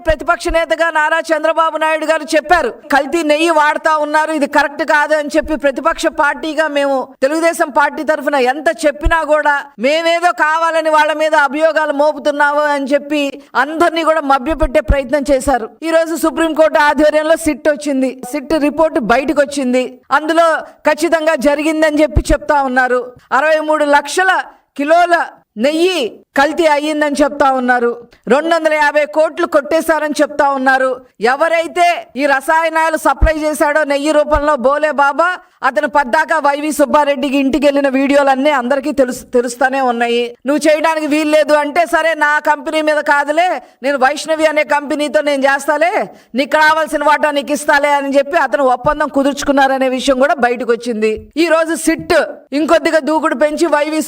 ప్రతిపక్ష నేతగా నారా చంద్రబాబు నాయుడు గారు చెప్పారు, కల్తీ నెయ్యి వాడుతా ఉన్నారు, ఇది కరెక్ట్ కాదు అని చెప్పి ప్రతిపక్ష పార్టీగా మేము తెలుగుదేశం పార్టీ తరఫున ఎంత చెప్పినా కూడా మేమేదో కావాలని వాళ్ళ మీద అభియోగాలు మోపుతున్నాము అని చెప్పి అందరినీ కూడా మభ్యపెట్టే ప్రయత్నం చేశారు. ఈ రోజు సుప్రీంకోర్టు ఆధ్వర్యంలో సిట్ వచ్చింది. సిట్ రిపోర్ట్ బయటకు వచ్చింది. అందులో ఖచ్చితంగా జరిగిందని చెప్పి చెప్తా ఉన్నారు. 63 లక్షల కిలోల నెయ్యి కల్తీ అయ్యిందని చెప్తా ఉన్నారు. 250 కోట్లు కొట్టేశారని చెప్తా ఉన్నారు. ఎవరైతే ఈ రసాయనాలు సప్లై చేశాడో నెయ్యి రూపంలో బోలే బాబా, అతను పద్దాక వైవి సుబ్బారెడ్డికి ఇంటికి వెళ్ళిన వీడియోలన్నీ అందరికీ తెలుస్తానే ఉన్నాయి. నువ్వు చేయడానికి వీల్లేదు అంటే, సరే నా కంపెనీ మీద కాదులే, నేను వైష్ణవి అనే కంపెనీతో నేను చేస్తాలే, నీకు కావాల్సిన వాటా నీకు ఇస్తాలే అని చెప్పి అతను ఒప్పందం కుదుర్చుకున్నారనే విషయం కూడా బయటకు వచ్చింది. ఈ రోజు సిట్ ఇంకొద్దిగా దూకుడు పెంచి వైవి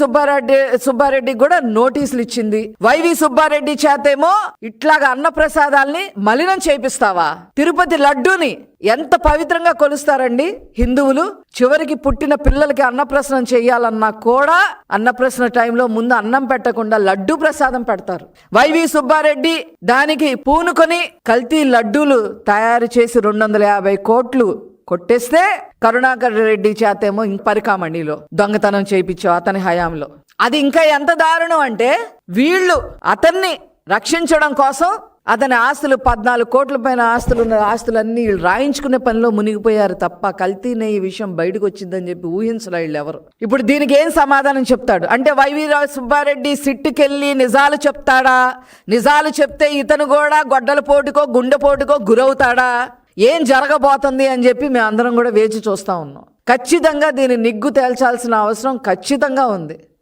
సుబ్బారెడ్డికి కూడా నోటీసులు ఇచ్చింది. వైవి సుబ్బారెడ్డి చేతేమో ఇట్లాగా అన్న ప్రసాదాల్ని మలినం చేపిస్తావా? తిరుపతి లడ్డూని ఎంత పవిత్రంగా కొలుస్తారండి హిందువులు. చివరికి పుట్టిన పిల్లలకి అన్నప్రసనం చేయాలన్నా కూడా అన్నప్రసన టైంలో ముందు అన్నం పెట్టకుండా లడ్డూ ప్రసాదం పెడతారు. వైవి సుబ్బారెడ్డి దానికి పూనుకొని కల్తీ లడ్డూలు తయారు చేసి 250 కోట్లు కొట్టేస్తే, కరుణాకర్ రెడ్డి చేతేమో పరికామణిలో దొంగతనం చేయించావు అతని హయాంలో. అది ఇంకా ఎంత దారుణం అంటే, వీళ్ళు అతన్ని రక్షించడం కోసం అతని ఆస్తులు 14 కోట్ల పైన ఆస్తులన్నీ వీళ్ళు రాయించుకునే పనిలో మునిగిపోయారు తప్ప కల్తీ నెయ్యి విషయం బయటకు వచ్చిందని చెప్పి ఊహించలే వీళ్ళు ఎవరు. ఇప్పుడు దీనికి ఏం సమాధానం చెప్తాడు అంటే, వైవి సుబ్బారెడ్డి సిట్టుకెళ్ళి నిజాలు చెప్తాడా? నిజాలు చెప్తే ఇతను కూడా గొడ్డల పోటుకో గుండెపోటుకో గురవుతాడా? ఏం జరగబోతుంది అని చెప్పి మేము అందరం కూడా వేచి చూస్తా ఉన్నాం. ఖచ్చితంగా దీని నిగ్గు తేల్చాల్సిన అవసరం ఖచ్చితంగా ఉంది.